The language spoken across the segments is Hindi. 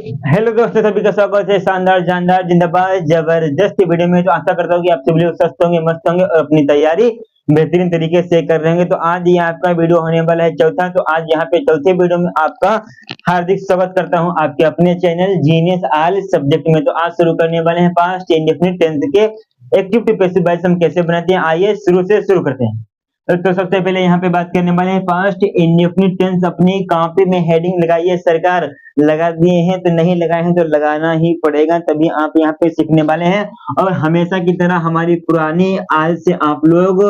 हेलो दोस्तों, सभी का स्वागत है शानदार जानदार जिंदाबाद जबरदस्त वीडियो में। तो आशा करता हूँ कि आप सभी लोग स्वस्थ होंगे, मस्त होंगे और अपनी तैयारी बेहतरीन तरीके से कर रहे होंगे। तो आज ये आपका वीडियो होने वाला है चौथा। तो आज यहाँ पे चौथे वीडियो में आपका हार्दिक स्वागत करता हूँ आपके अपने चैनल जीनियस ऑल सब्जेक्ट में। तो आज शुरू करने वाले हैं पास्ट इंडेफिनिट टेंस के एक्टिव टू पैसिव वॉइस हम कैसे बनाते हैं। आइए शुरू से शुरू करते हैं। तो सबसे पहले यहाँ पे बात करने वाले हैं पास्ट इंडेफिनिट टेंस। अपनी कॉपी में हेडिंग लगाइए सरकार। लगा दिए हैं तो नहीं लगाए हैं तो लगाना ही पड़ेगा, तभी आप यहाँ पे सीखने वाले हैं। और हमेशा की तरह हमारी पुरानी आज से आप लोग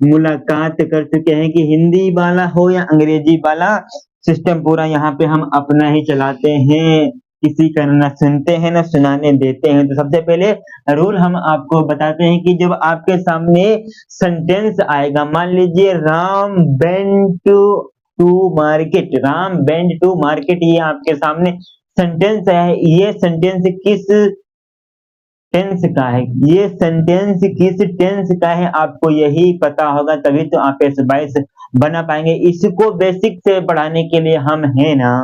मुलाकात कर चुके हैं कि हिंदी वाला हो या अंग्रेजी वाला, सिस्टम पूरा यहाँ पे हम अपना ही चलाते हैं। किसी का न सुनते हैं न सुनाने देते हैं। तो सबसे पहले रूल हम आपको बताते हैं कि जब आपके सामने सेंटेंस आएगा, मान लीजिए Ram went to market, Ram went to market, ये आपके सामने सेंटेंस है। ये सेंटेंस किस टेंस का है, ये सेंटेंस किस टेंस का है, आपको यही पता होगा, तभी तो आप इस 22 बना पाएंगे। इसको बेसिक से पढ़ाने के लिए हम हैं ना।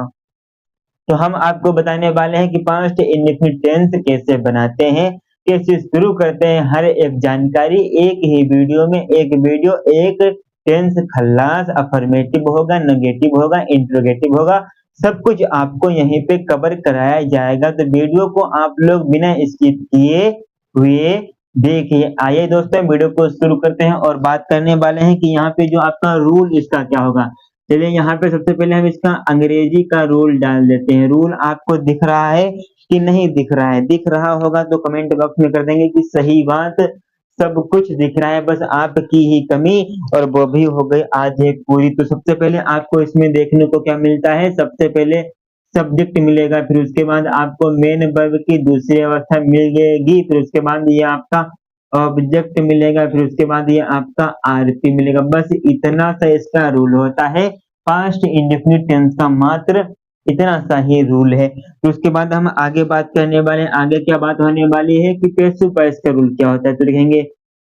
तो हम आपको बताने वाले हैं कि पास्ट इंडेफिनिट टेंस कैसे बनाते हैं, कैसे शुरू करते हैं। हर एक जानकारी एक ही वीडियो में, एक वीडियो एक टेंस खल्लास, अफर्मेटिव होगा, नेगेटिव होगा, इंट्रोगेटिव होगा, सब कुछ आपको यहीं पे कवर कराया जाएगा। तो वीडियो को आप लोग बिना स्किप किए हुए देखिए। आइए दोस्तों वीडियो को शुरू करते हैं और बात करने वाले हैं कि यहाँ पे जो आपका रूल इसका क्या होगा। चलिए यहाँ पे सबसे पहले हम इसका अंग्रेजी का रूल डाल देते हैं। रूल आपको दिख रहा है कि नहीं दिख रहा है? दिख रहा होगा तो कमेंट बॉक्स में कर देंगे कि सही बात, सब कुछ दिख रहा है, बस आपकी ही कमी, और वो भी हो गई आज एक पूरी। तो सबसे पहले आपको इसमें देखने को क्या मिलता है, सबसे पहले सब्जेक्ट मिलेगा, फिर उसके बाद आपको मेन वर्ब की दूसरी अवस्था मिल जाएगी, फिर उसके बाद ये आपका ऑब्जेक्ट मिलेगा, फिर उसके बाद ये आपका आरपी मिलेगा। बस इतना सा इसका रूल होता है पास्ट इंडेफिनिट टेंस का, मात्र इतना सा ही रूल है। तो उसके बाद हम आगे बात करने वाले हैं। आगे क्या बात होने वाली है कि पैसिव वॉइस का रूल क्या होता है। तो लिखेंगे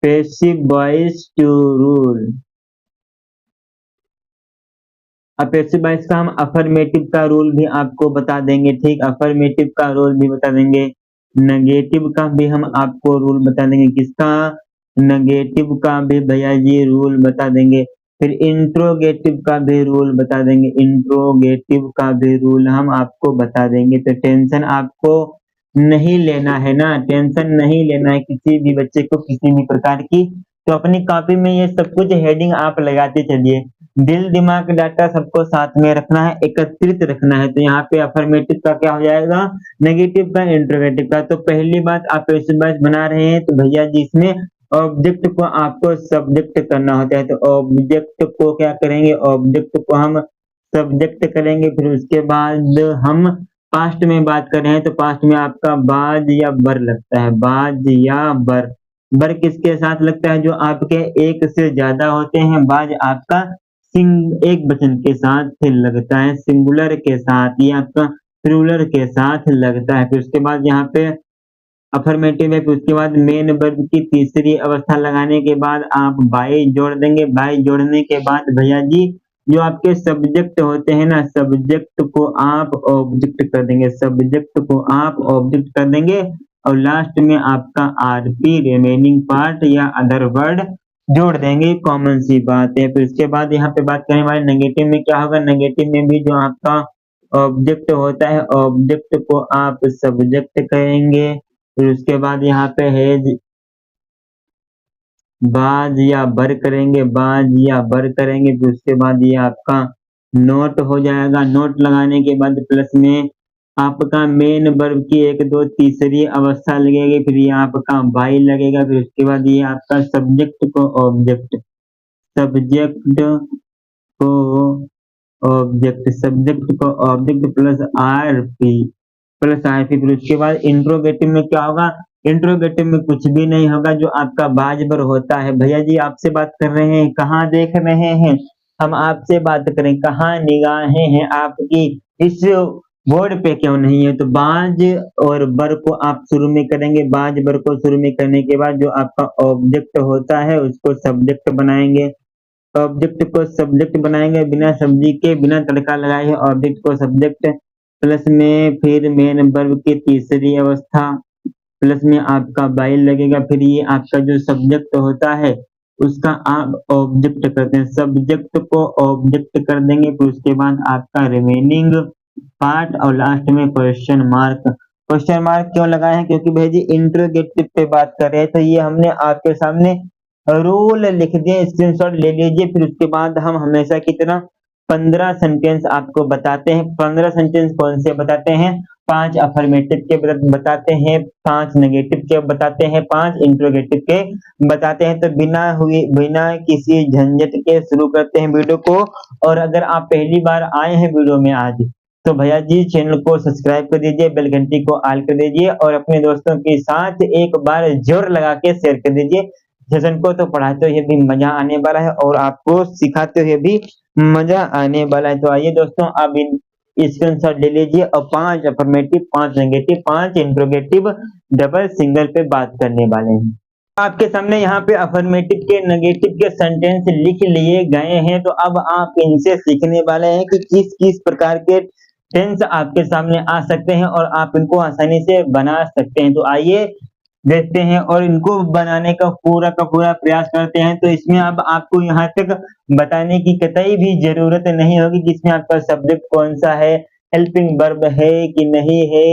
पैसिव वॉइस टू रूल। अब पैसिव वॉइस का हम अफर्मेटिव का रूल भी आपको बता देंगे, ठीक, अफर्मेटिव का रूल भी बता देंगे। नेगेटिव का भी हम आपको रूल बता देंगे। किसका? नेगेटिव का भी भैया जी रूल बता देंगे। फिर इंट्रोगेटिव का भी रूल बता देंगे, इंट्रोगेटिव का भी रूल हम आपको बता देंगे। तो टेंशन आपको नहीं लेना है ना, टेंशन नहीं लेना है किसी भी बच्चे को किसी भी प्रकार की। तो अपनी कॉपी में ये सब कुछ हेडिंग आप लगाते चलिए। दिल दिमाग डाटा सबको साथ में रखना है, एकत्रित रखना है। तो यहाँ पे अफर्मेटिव का क्या हो जाएगा, नेगेटिव का, इंट्रोगेटिव का। तो पहली बात आप पैसिव वॉइस बना रहे हैं तो भैया जी इसमें ऑब्जेक्ट को आपको सब्जेक्ट करना होता है। तो ऑब्जेक्ट को क्या करेंगे, ऑब्जेक्ट को हम सब्जेक्ट करेंगे। फिर उसके बाद हम पास्ट में बात कर रहे हैं तो पास्ट में आपका बाज या बर लगता है, बाज या बर। बर किसके साथ लगता है, जो आपके एक से ज्यादा होते हैं। बाज आपका एक वचन के साथ लगता है, सिंगुलर के साथ, या आपका प्लूरल के साथ लगता है। फिर उसके बाद यहाँ पे अफर्मेटिव है, फिर उसके बाद मेन वर्ब की तीसरी अवस्था लगाने के बाद आप बाई जोड़ देंगे। बाई जोड़ने के बाद भैया जी जो आपके सब्जेक्ट होते हैं ना, सब्जेक्ट को आप ऑब्जेक्ट कर देंगे, सब्जेक्ट को आप ऑब्जेक्ट कर देंगे। और लास्ट में आपका आरपी, रिमेनिंग पार्ट या अदर वर्ड जोड़ देंगे, कॉमन सी बात है। फिर उसके बाद यहाँ पे बात करने वाले नेगेटिव में क्या होगा। नेगेटिव में भी जो आपका ऑब्जेक्ट होता है, ऑब्जेक्ट को आप सब्जेक्ट करेंगे। फिर उसके बाद यहाँ पे है बाज या बर करेंगे, बाज या बर करेंगे। फिर उसके बाद ये आपका नोट हो जाएगा। नोट लगाने के बाद प्लस में आपका मेन वर्ब की एक दो तीसरी अवस्था लगेगी, फिर ये आपका बाई लगेगा। फिर उसके बाद ये आपका सब्जेक्ट को ऑब्जेक्ट, सब्जेक्ट को ऑब्जेक्ट, सब्जेक्ट को object plus RP, plus RP. फिर उसके बाद इंट्रोगेटिव में क्या होगा, इंट्रोगेटिव में कुछ भी नहीं होगा, जो आपका बाजबर होता है। भैया जी आपसे बात कर रहे हैं, कहाँ देख रहे हैं, हम आपसे बात करें, कहाँ निगाहें हैं आपकी, इस बोर्ड पे क्यों नहीं है। तो बाज और बर को आप शुरू में करेंगे। बाज बर को शुरू में करने के बाद जो आपका ऑब्जेक्ट होता है उसको सब्जेक्ट बनाएंगे। ऑब्जेक्ट को सब्जेक्ट बनाएंगे बिना सब्जी के, बिना तड़का लगाए ऑब्जेक्ट को सब्जेक्ट। प्लस में फिर मेन वर्ब की तीसरी अवस्था, प्लस में आपका बाइल लगेगा, फिर ये आपका जो सब्जेक्ट होता है उसका आप ऑब्जेक्ट करते हैं, सब्जेक्ट को ऑब्जेक्ट कर देंगे, फिर उसके बाद आपका रिमेनिंग पार्ट और लास्ट में क्वेश्चन मार्क। क्वेश्चन मार्क क्यों लगाए हैं? क्योंकि भाई जी इंट्रोगेटिव पे बात कर रहे हैं, तो ये हमने आपके सामने रूल लिख दिए, स्क्रीनशॉट ले लीजिए। फिर उसके बाद हम हमेशा की तरह 15 सेंटेंस आपको बताते हैं। 15 सेंटेंस कौन से बताते हैं? 5 अफर्मेटिव के बताते हैं, 5 नेगेटिव के बताते हैं, 5 इंट्रोगेटिव के बताते हैं। तो बिना किसी झंझट के शुरू करते हैं वीडियो को। और अगर आप पहली बार आए हैं वीडियो में आज, तो भैया जी चैनल को सब्सक्राइब कर दीजिए, बेल घंटी को ऑल कर दीजिए और अपने दोस्तों के साथ एक बार जोर लगा के शेयर कर दीजिए। सेशन को तो पढ़ाते हुए भी मजा आने वाला है और आपको सिखाते हुए भी मजा आने वाला है। तो आइए दोस्तों, अब इन स्क्रीनशॉट ले लीजिए और 5 affirmative, 5 negative, 5 interrogative double single पे बात करने वाले हैं। आपके सामने यहाँ पे अफर्मेटिव के नेगेटिव के सेंटेंस लिख लिए गए हैं, तो अब आप इनसे सीखने वाले हैं कि किस किस प्रकार के टेंस आपके सामने आ सकते हैं और आप इनको आसानी से बना सकते हैं। तो आइए देखते हैं और इनको बनाने का पूरा प्रयास करते हैं। तो इसमें अब आपको यहाँ तक बताने की कतई भी जरूरत नहीं होगी कि इसमें आपका सब्जेक्ट कौन सा है, हेल्पिंग वर्ब है कि नहीं है,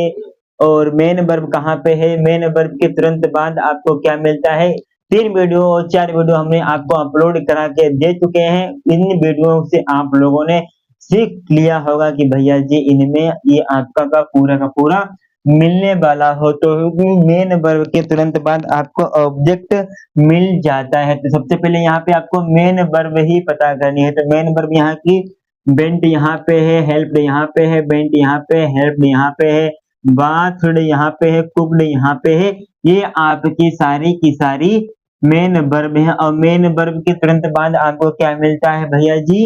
और मेन वर्ब कहाँ पे है, मेन वर्ब के तुरंत बाद आपको क्या मिलता है। 3 वीडियो और 4 वीडियो हमने आपको अपलोड करा के दे चुके हैं। इन वीडियो से आप लोगों ने सीख लिया होगा कि भैया जी इनमें ये आपका का पूरा मिलने वाला हो। तो मेन वर्ब के तुरंत बाद आपको ऑब्जेक्ट मिल जाता है। तो सबसे पहले यहाँ पे आपको मेन वर्ब ही पता करनी है। तो मेन वर्ब यहाँ की बेंट यहाँ पे है, हेल्प्ड यहाँ पे है, बेंट यहाँ पे, हेल्प्ड यहाँ पे है, बाथड यहाँ पे है, कुक्ड यहाँ पे है। ये आपकी सारी की सारी मेन वर्ब है। और मेन वर्ब के तुरंत बाद आपको क्या मिलता है भैया जी?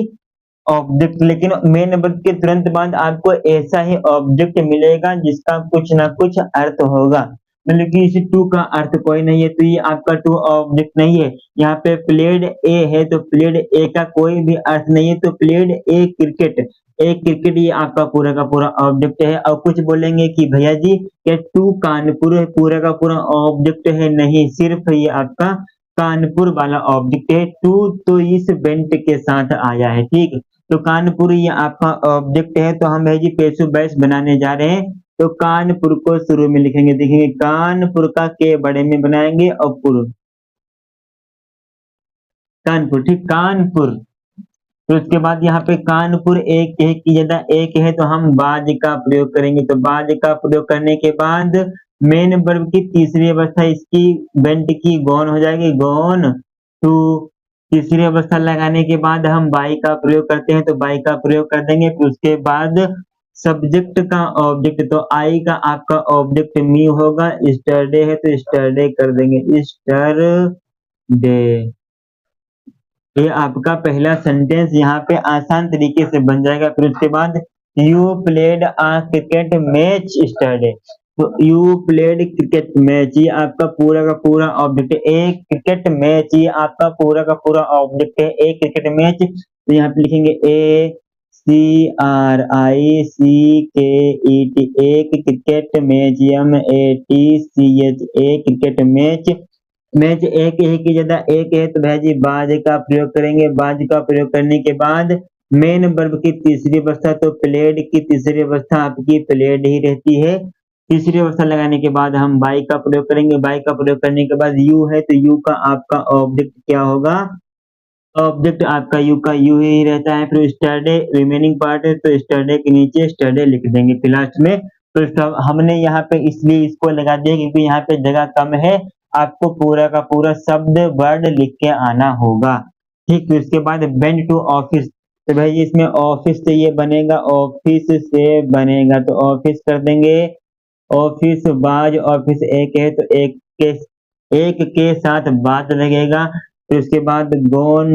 ऑब्जेक्ट। लेकिन मेन वर्ब के तुरंत बाद आपको ऐसा ही ऑब्जेक्ट मिलेगा जिसका कुछ ना कुछ अर्थ होगा। मतलब कि इस टू का अर्थ कोई नहीं है, तो ये आपका टू ऑब्जेक्ट नहीं है। यहाँ पे प्लेड ए है, तो प्लेड ए का कोई भी अर्थ नहीं है, तो प्लेड ए क्रिकेट, एक क्रिकेट ये आपका पूरा का पूरा ऑब्जेक्ट है। और कुछ बोलेंगे कि भैया जी ये टू कानपुर पूरा का पूरा ऑब्जेक्ट है, नहीं, सिर्फ ये आपका कानपुर वाला ऑब्जेक्ट है। टू तो इस बेंट के साथ आया है, ठीक। तो कानपुर ये आपका ऑब्जेक्ट है। तो हम भाई जी पेशु बैस बनाने जा रहे हैं। तो कानपुर को शुरू में लिखेंगे, देखेंगे कानपुर का के बड़े में बनाएंगे और पुर, कानपुर, ठीक, कानपुर। तो उसके बाद यहाँ पे कानपुर एक है की जगह एक है, तो हम बाज का प्रयोग करेंगे। तो बाज का प्रयोग करने के बाद मेन वर्ब की तीसरी अवस्था इसकी बेंट की गॉन हो जाएगी, गॉन टू। तीसरी अवस्था लगाने के बाद हम बाई का प्रयोग करते हैं, तो बाई का प्रयोग कर देंगे। फिर उसके बाद सब्जेक्ट का ऑब्जेक्ट, तो आई का आपका ऑब्जेक्ट मी होगा, स्टरडे है तो स्टरडे कर देंगे, स्टरडे। ये आपका पहला सेंटेंस यहाँ पे आसान तरीके से बन जाएगा। फिर उसके बाद you played a cricket match yesterday, तो यू प्लेड क्रिकेट मैच, ये आपका पूरा का पूरा ऑब्जेक्ट है। एक क्रिकेट मैच, ये आपका पूरा का पूरा ऑब्जेक्ट है, एक क्रिकेट मैच। तो यहाँ पे लिखेंगे ACRICKET, एक क्रिकेट मैच, MATCH, एक क्रिकेट मैच। मैच एक है की जगह एक है, तो भाई जी बाज का प्रयोग करेंगे। बाज का प्रयोग करने के बाद मेन वर्ब की तीसरी अवस्था, तो प्लेड की तीसरी अवस्था आपकी प्लेड ही रहती है। तीसरी अवस्था लगाने के बाद हम बाई का प्रयोग करेंगे। बाई का प्रयोग करने के बाद यू है, तो यू का आपका ऑब्जेक्ट क्या होगा? ऑब्जेक्ट आपका यू का यू ही रहता है। फिर स्टरडे रिमेनिंग पार्ट है, तो स्टरडे के नीचे स्टरडे लिख देंगे फिर लास्ट में। तो हमने यहाँ पे इसलिए इसको लगा दिया क्योंकि यहाँ पे जगह कम है, आपको पूरा का पूरा शब्द वर्ड लिख के आना होगा, ठीक। तो इसके बाद बेंड टू ऑफिस, तो भाई इसमें ऑफिस से ये बनेगा, ऑफिस से बनेगा, तो ऑफिस कर देंगे। ऑफिस बाज, ऑफिस एक है, तो एक के साथ बात लगेगा। फिर उसके बाद गोन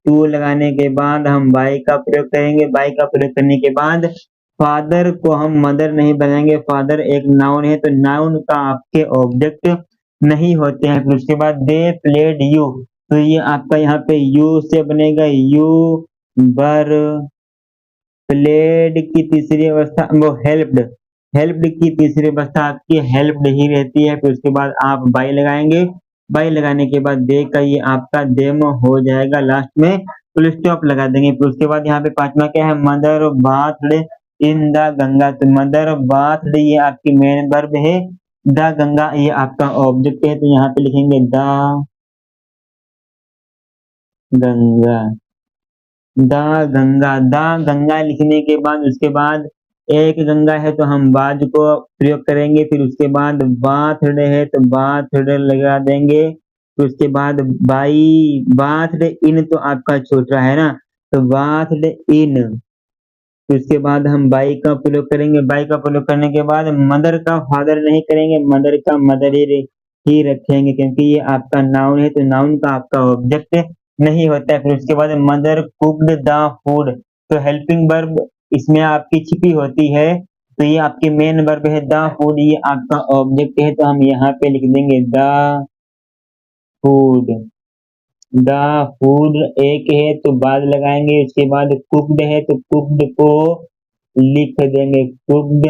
टू लगाने के बाद हम बाई का प्रयोग करेंगे। बाई का प्रयोग करने के बाद फादर को हम मदर नहीं बनाएंगे, फादर एक नाउन है, तो नाउन का आपके ऑब्जेक्ट नहीं होते हैं। फिर उसके बाद दे प्लेड यू, तो ये आपका यहाँ पे यू से बनेगा, यू बर प्लेड की तीसरी अवस्था वो हेल्प्ड, हेल्प्ड की तीसरी अवस्था आपकी हेल्प्ड ही रहती है। फिर उसके बाद आप बाई लगाएंगे, बाई लगाने के बाद दे का ये आपका देम हो जाएगा, लास्ट में फुल स्टॉप लगा देंगे। फिर उसके बाद यहाँ पे पांचवा क्या है, mother bathed in the Ganga. तो मदर बाथड ये आपकी मेन वर्ब है, द गंगा ये आपका ऑब्जेक्ट है, तो यहाँ पे लिखेंगे the Ganga, the Ganga, the Ganga लिखने के बाद उसके बाद एक गंगा है तो हम बाज को प्रयोग करेंगे। फिर उसके बाद बाथड है तो बाथड लगा देंगे। फिर उसके बाद बाई, बाथड इन तो आपका छोटा है ना, तो बाथड इन। फिर उसके बाद हम बाई का प्रयोग करेंगे, बाई का प्रयोग करने के बाद मदर का फादर नहीं करेंगे, मदर का मदर ही रखेंगे, क्योंकि ये आपका नाउन है तो नाउन का आपका ऑब्जेक्ट नहीं होता है। फिर उसके बाद मदर कुक्ड द फूड, तो हेल्पिंग वर्ब इसमें आपकी छिपी होती है, तो ये आपकी मेन वर्ब है द फूड, ये आपका ऑब्जेक्ट है, तो हम यहाँ पे लिख देंगे द फूड। द फूड एक है तो बाद लगाएंगे, उसके बाद कुक्ड है तो कुक्ड को लिख देंगे कुक्ड।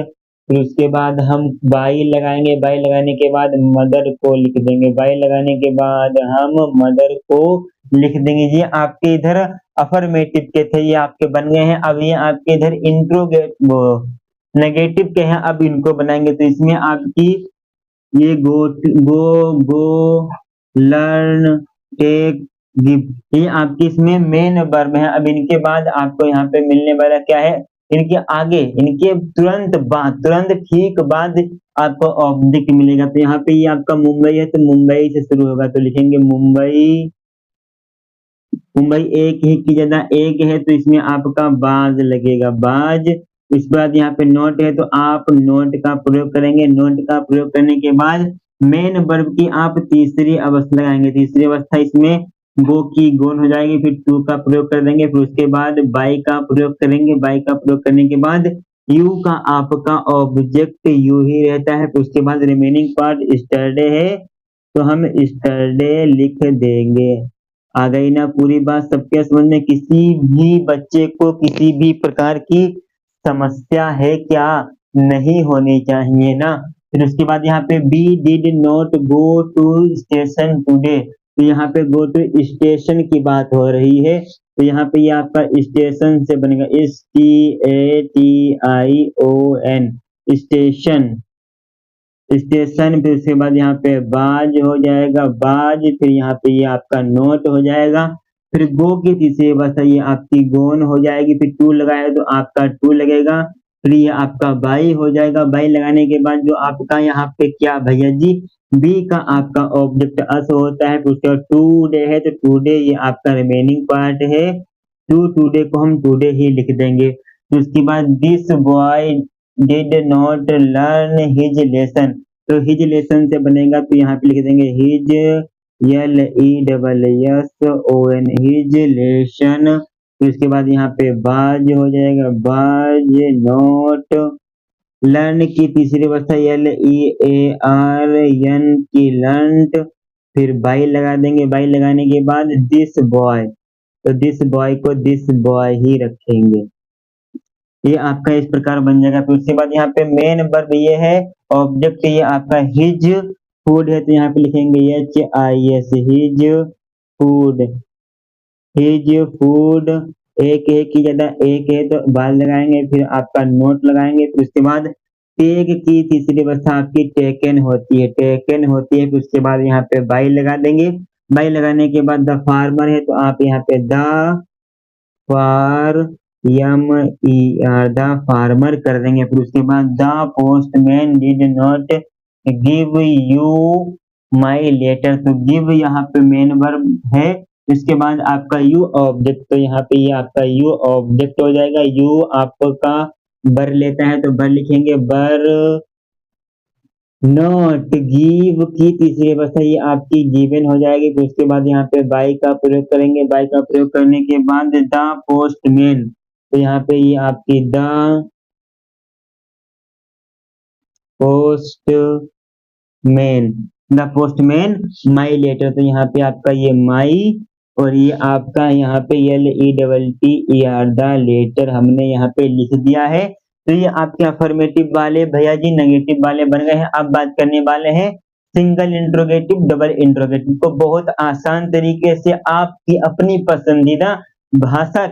फिर उसके बाद हम बाई लगाएंगे, बाई लगाने के बाद मदर को लिख देंगे, बाई लगाने के बाद हम मदर को लिख देंगे। ये आपके इधर अफर्मेटिव के थे, ये आपके बन गए हैं। अब ये आपके इधर इंट्रोगेट वो नेगेटिव के हैं, अब इनको बनाएंगे। तो इसमें आपकी ये गो लर्न टेक गिव, ये आपकी इसमें मेन वर्ब है। अब इनके बाद आपको यहाँ पे मिलने वाला क्या है, इनके आगे, इनके तुरंत बाद, तुरंत ठीक बाद आपको ऑब्जेक्ट मिलेगा। तो यहाँ पे ये आपका मुंबई है तो मुंबई से शुरू होगा, तो लिखेंगे मुंबई, मुंबई एक ही की जगह एक है तो इसमें आपका बाज लगेगा, बाज। इसके बाद यहाँ पे नोट है तो आप नोट का प्रयोग करेंगे, नोट का प्रयोग करने के बाद मेन वर्ब की आप तीसरी अवस्था लगाएंगे, तीसरी अवस्था इसमें गो की गोन हो जाएगी। फिर टू का प्रयोग कर देंगे, फिर उसके बाद बाई का प्रयोग करेंगे, बाई का प्रयोग करने के बाद यू का आपका ऑब्जेक्ट यू ही रहता है। फिर उसके बाद रिमेनिंग पार्ट स्टरडे है तो हम स्टरडे लिख देंगे। आ गई ना पूरी बात सबके समझ में? किसी भी बच्चे को किसी भी प्रकार की समस्या है क्या? नहीं होनी चाहिए ना। फिर उसके बाद यहाँ पे B did not go to station today, तो यहाँ पे गो टू स्टेशन की बात हो रही है, तो यहाँ पे ये आपका स्टेशन से बनेगा STATION, स्टेशन, स्टेशन। फिर उसके बाद यहाँ पे बाज हो जाएगा, बाज। फिर यहाँ पे ये आपका नोट हो जाएगा। फिर गो की तीसरी अवस्था ये आपकी गोन हो जाएगी। फिर टू लगाया तो आपका टू लगेगा। फिर ये आपका बाई हो जाएगा, बाई लगाने के बाद जो आपका यहाँ पे क्या भैया जी, बी का आपका ऑब्जेक्ट अस होता है। फिर उसके बाद टू डे है तो टू डे ये आपका रिमेनिंग पार्ट है, टू डे को हम टू डे ही लिख देंगे। फिर उसके बाद this boy did not learn his lesson, तो हिज लेसन से बनेगा तो यहाँ पे लिख देंगे हिज, LESSON, हिज लेसन। फिर उसके बाद यहाँ पे बाज हो जाएगा, बाज नॉट, लर्न की तीसरी अवस्था LEARN की लर्नट। फिर बाई लगा देंगे, बाई लगाने के बाद दिस बॉय, तो दिस बॉय को दिस बॉय ही रखेंगे। ये आपका इस प्रकार बन जाएगा। फिर उसके बाद यहाँ पे मेन वर्ब ये है, ऑब्जेक्ट ये आपका हिज फूड है तो यहाँ पे लिखेंगे HIS, his food, his food. एक की जगह एक है तो बाद लगाएंगे, फिर आपका नोट लगाएंगे। फिर उसके बाद टेक की तीसरी अवस्था आपकी टेकन होती है, टेकन होती है। फिर उसके बाद यहाँ पे बाई लगा देंगे, बाई लगाने के बाद द फार्मर है तो आप यहाँ पे द फार द फार्मर कर देंगे। फिर उसके बाद the postman did not give you my letter, तो गिव यहाँ पे मेन वर्ब है। इसके बाद आपका यू ऑब्जेक्ट, तो यहाँ पे ये आपका यू ऑब्जेक्ट हो जाएगा। यू आपका बर लेता है तो बर लिखेंगे बर नॉट, गिव की तीसरी अवस्था ये आपकी गिवन हो जाएगी। फिर उसके बाद यहाँ पे बाई का प्रयोग करेंगे, बाई का प्रयोग करने के बाद द पोस्टमैन, तो यहाँ पे ये आपकी the postman, the postman my letter, तो यहाँ पे आपका ये माई और ये आपका यहाँ पे LETTER द लेटर हमने यहाँ पे लिख दिया है। तो ये आपके अफर्मेटिव वाले भैया जी नेगेटिव वाले बन गए हैं। अब बात करने वाले हैं सिंगल इंट्रोगेटिव डबल इंट्रोगेटिव को बहुत आसान तरीके से आपकी अपनी पसंदीदा भाषा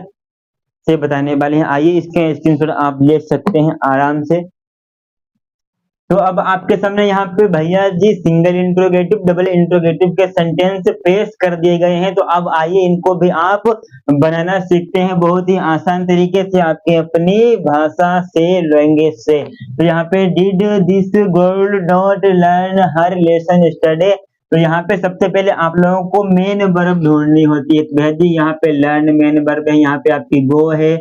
से बताने वाले हैं। आइए इसके स्क्रीनशॉट आप ले सकते हैं आराम से। तो अब आपके सामने यहाँ पे भैया जी सिंगल इंट्रोगेटिव डबल इंट्रोगेटिव के सेंटेंस पेश कर दिए गए हैं। तो अब आइए इनको भी आप बनाना सीखते हैं बहुत ही आसान तरीके से आपके अपनी भाषा से लैंग्वेज से। तो यहाँ पे did this girl not learn her lesson yesterday. तो यहाँ पे सबसे पहले आप लोगों को मेन वर्ब ढूंढनी होती है। भैया जी यहाँ पे लर्न मेन वर्ब है, यहाँ पे आपकी गो है,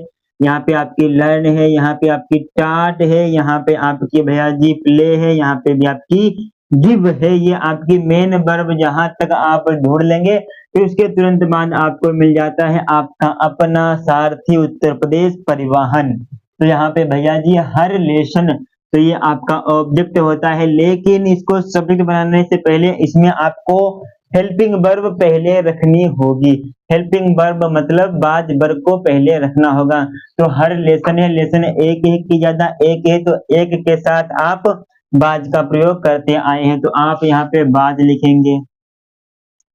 यहाँ पे आपकी लर्न है, यहाँ पे आपकी टाट है, यहाँ पे आपकी भैया जी प्ले है, यहाँ पे भी आपकी गिव है। ये आपकी मेन वर्ब जहां तक आप ढूंढ लेंगे फिर उसके तुरंत बाद आपको मिल जाता है आपका अपना सारथी उत्तर प्रदेश परिवहन। तो यहाँ पे भैया जी हर लेसन, तो ये आपका ऑब्जेक्ट होता है, लेकिन इसको सब्जेक्ट बनाने से पहले इसमें आपको हेल्पिंग वर्ब पहले रखनी होगी। हेल्पिंग वर्ब मतलब बाज वर्ब को पहले रखना होगा। तो हर लेसन है, लेसन एक की ज्यादा एक है, तो एक के साथ आप बाज का प्रयोग करते आए हैं। तो आप यहाँ पे बाज लिखेंगे,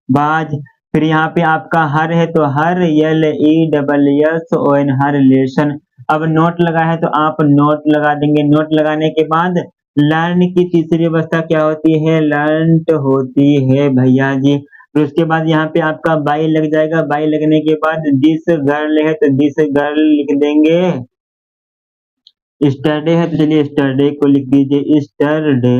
बाज। फिर यहाँ पे आपका हर है, तो हर LESSON हर लेसन। अब नोट लगा है तो आप नोट लगा देंगे। नोट लगाने के बाद लर्न की तीसरी अवस्था क्या होती है, लर्नड होती है भैया जी। फिर उसके बाद यहाँ पे आपका बाई लग जाएगा। बाई लगने के बाद दिस गर्ल है, तो दिस गर्ल लिख देंगे। स्टरडे है तो चलिए स्टरडे को लिख दीजिए, स्टरडे।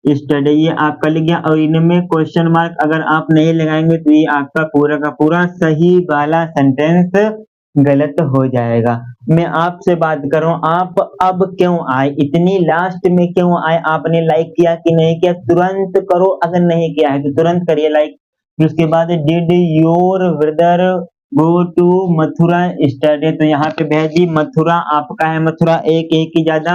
स्टडी ये आपका लिख गया। और इनमें क्वेश्चन मार्क अगर आप नहीं लगाएंगे तो ये आपका पूरा का पूरा सही वाला सेंटेंस गलत हो जाएगा। मैं आपसे बात करूं, आप अब क्यों आए, इतनी लास्ट में क्यों आए, आपने लाइक किया कि नहीं किया, तुरंत करो। अगर नहीं किया है तो तुरंत करिए लाइक। उसके बाद did your brother go to Mathura study. तो यहाँ पे भैया जी मथुरा आपका है, मथुरा एक की ज्यादा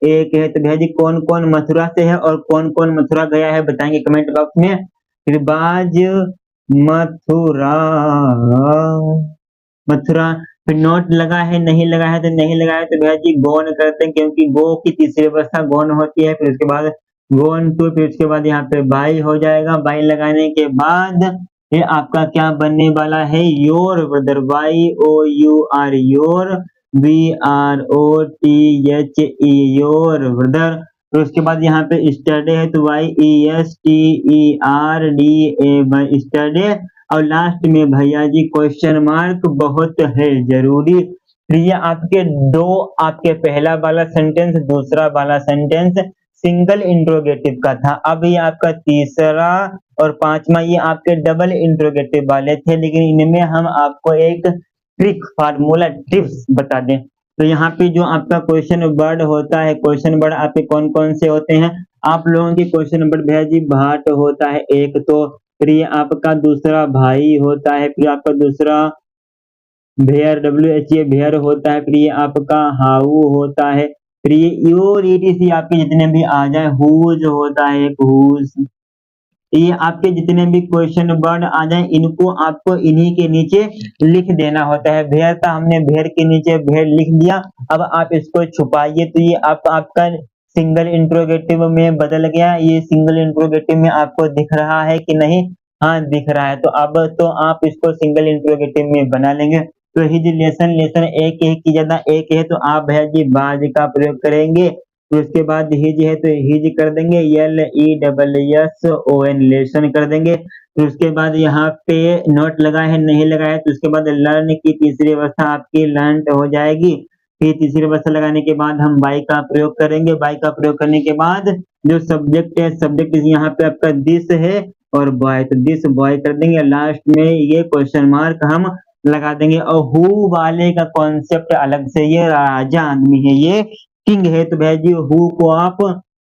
एक है। तो भैया जी कौन कौन मथुरा से है और कौन कौन मथुरा गया है बताएंगे कमेंट बॉक्स में। फिर बाज मथुरा, मथुरा। फिर नोट लगा है नहीं लगा है, तो नहीं लगा है तो भैया जी गौन करते हैं, क्योंकि गो की तीसरी अवस्था गौन होती है। फिर उसके बाद गोन टू, फिर उसके बाद यहाँ पे बाई हो जाएगा। बाई लगाने के बाद ये आपका क्या बनने वाला है, your brother, YOUR your, BROTHE your brother. फिर उसके बाद यहाँ पे स्टडे है तो YESTERDA स्टडे। और लास्ट में भैया जी क्वेश्चन मार्क बहुत है जरूरी। फिर ये आपके दो, आपके पहला वाला सेंटेंस दूसरा वाला सेंटेंस सिंगल इंट्रोगेटिव का था। अब ये आपका तीसरा और पांचवा ये आपके डबल इंट्रोगेटिव वाले थे, लेकिन इनमें हम आपको एक ट्रिक फार्मूला टिप्स बता दें। तो यहाँ पे जो आपका क्वेश्चन वर्ड होता है, क्वेश्चन वर्ड आपके कौन कौन से होते हैं, आप लोगों की क्वेश्चन वर्ड भैया जी भाट होता है एक, तो फिर ये आपका दूसरा भाई होता है, फिर आपका दूसरा भेयर WHA भेयर होता है, फिर ये आपका हाउ होता है, फिर ये योर ETC आपके जितने भी आ जाए, हुज होता है एक हुज। ये आपके जितने भी क्वेश्चन वर्ड आ जाए इनको आपको इन्हीं के नीचे लिख देना होता है। भेयर था, हमने भेयर के नीचे भेयर लिख दिया। अब आप इसको छुपाइए तो ये आपका सिंगल इंट्रोगेटिव में बदल गया। ये सिंगल इंट्रोगेटिव में आपको दिख रहा है कि नहीं, हाँ दिख रहा है। तो अब तो आप इसको सिंगल इंट्रोगेटिव में बना लेंगे। तो हिज लेसन, लेसन एक की ज्यादा एक है, तो आप भैया जी बाज का प्रयोग करेंगे। तो उसके बाद हिज है तो हिज कर देंगे, LESSON लेसन कर देंगे। फिर उसके बाद यहाँ पे नोट लगा है नहीं लगा है, तो उसके बाद लर्न की तीसरी अवस्था आपकी लर्न हो जाएगी। फिर तीसरी अवस्था लगाने के बाद हम बाई का प्रयोग करेंगे। बाई का प्रयोग करने के बाद जो सब्जेक्ट है, सब्जेक्ट यहाँ पे आपका दिस है और बॉय, तो दिस बॉय कर देंगे। लास्ट में ये क्वेश्चन मार्क हम लगा देंगे। और हु वाले का कॉन्सेप्ट अलग से, ये राजा आदमी है, ये किंग है, तो भैया जी हु को आप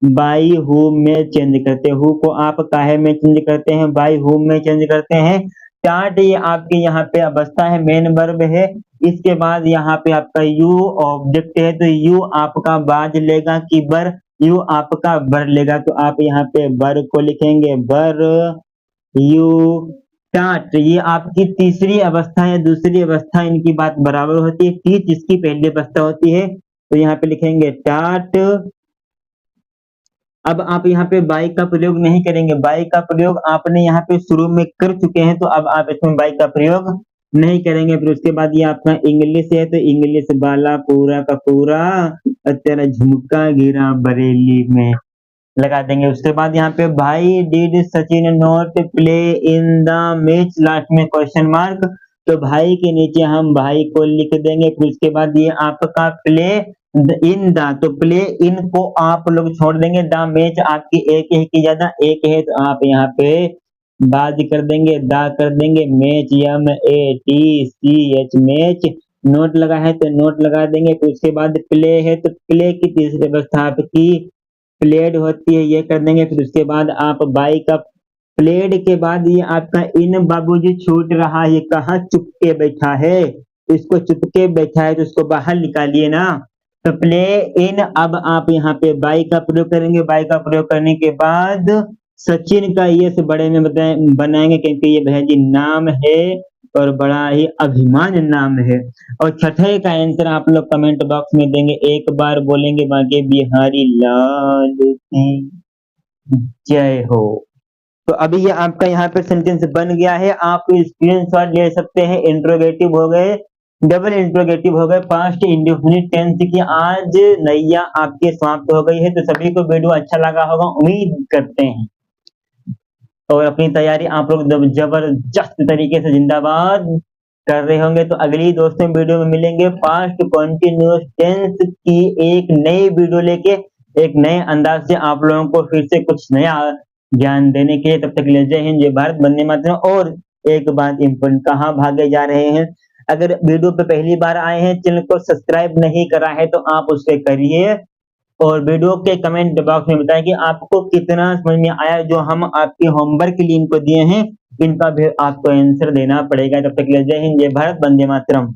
बाई हुम में चेंज करते हैं, हु को आप काहे में चेंज करते हैं, बाई हुम में चेंज करते हैं। स्टार्ट ये आपके यहाँ पे अवस्था है, मेन वर्ब है। इसके बाद यहाँ पे आपका यू ऑब्जेक्ट है, तो यू आपका बाज लेगा कि बर, यू आपका बर लेगा, तो आप यहाँ पे बर को लिखेंगे बर, यू टाट, ये आपकी तीसरी अवस्था है, दूसरी अवस्था इनकी बात बराबर होती है। टीच इसकी पहली अवस्था होती है, तो यहाँ पे लिखेंगे टाट। अब आप यहाँ पे बाई का प्रयोग नहीं करेंगे, बाई का प्रयोग आपने यहाँ पे शुरू में कर चुके हैं, तो अब आप इसमें बाई का प्रयोग नहीं करेंगे। फिर उसके बाद ये आपका इंग्लिश है, तो इंग्लिश वाला पूरा का पूरा तेरा झुमका गिरा बरेली में लगा देंगे। उसके बाद यहाँ पे भाई did Sachin not play in the match, last में क्वेश्चन मार्क, तो भाई के नीचे हम भाई को लिख देंगे। फिर उसके बाद ये आपका प्ले इन द, तो प्ले इन को आप लोग छोड़ देंगे, द मैच आपकी एक है की ज्यादा एक है, तो आप यहाँ पे बाद कर देंगे, दा कर देंगे, मैच MATCH मैच, नोट लगा है तो नोट लगा देंगे। फिर उसके बाद प्ले है, तो प्ले की तीसरी अवस्था आपकी प्लेड होती है, ये कर देंगे। फिर उसके बाद आप बाई का प्लेड के बाद ये आपका इन बाबूजी छूट रहा, ये कहाँ चुपके बैठा है, इसको चुपके बैठा है तो इसको बाहर निकालिए ना, तो प्ले इन। अब आप यहाँ पे बाई का प्रयोग करेंगे, बाई का प्रयोग करने के बाद सचिन का ये से बड़े में बनाएंगे, क्योंकि ये भैया जी नाम है और बड़ा ही अभिमान नाम है। और छठे का आंसर आप लोग कमेंट बॉक्स में देंगे, एक बार बोलेंगे बाकी बिहारी लाल की जय हो। तो अभी ये आपका यहाँ पे सेंटेंस बन गया है, आप स्क्रीनशॉट ले सकते हैं। इंट्रोगेटिव हो गए, डबल इंट्रोगेटिव हो गए, पास्ट इंडेफिनिट टेंस की आज नैया आपके समाप्त हो गई है। तो सभी को वीडियो अच्छा लगा होगा उम्मीद करते हैं, और अपनी तैयारी आप लोग जबरदस्त तरीके से जिंदाबाद कर रहे होंगे। तो अगली दोस्तों वीडियो में मिलेंगे पास्ट कॉन्टिन्यूअस टेंस की एक नई वीडियो लेके, एक नए अंदाज से आप लोगों को फिर से कुछ नया ज्ञान देने के लिए। तब तक ले जय हिंद, जय भारत, वंदे मातरम। और एक बात इम्पोर्टेंट, कहाँ भागे जा रहे हैं, अगर वीडियो पे पहली बार आए हैं, चैनल को सब्सक्राइब नहीं करा है तो आप उसे करिए, और वीडियो के कमेंट बॉक्स में बताएं कि आपको कितना समझ में आया, जो हम आपके होमवर्क के लिए इनको दिए हैं, इनका भी आपको आंसर देना पड़ेगा। तब तक के लिए जय हिंद, जय भारत, वंदे मातरम।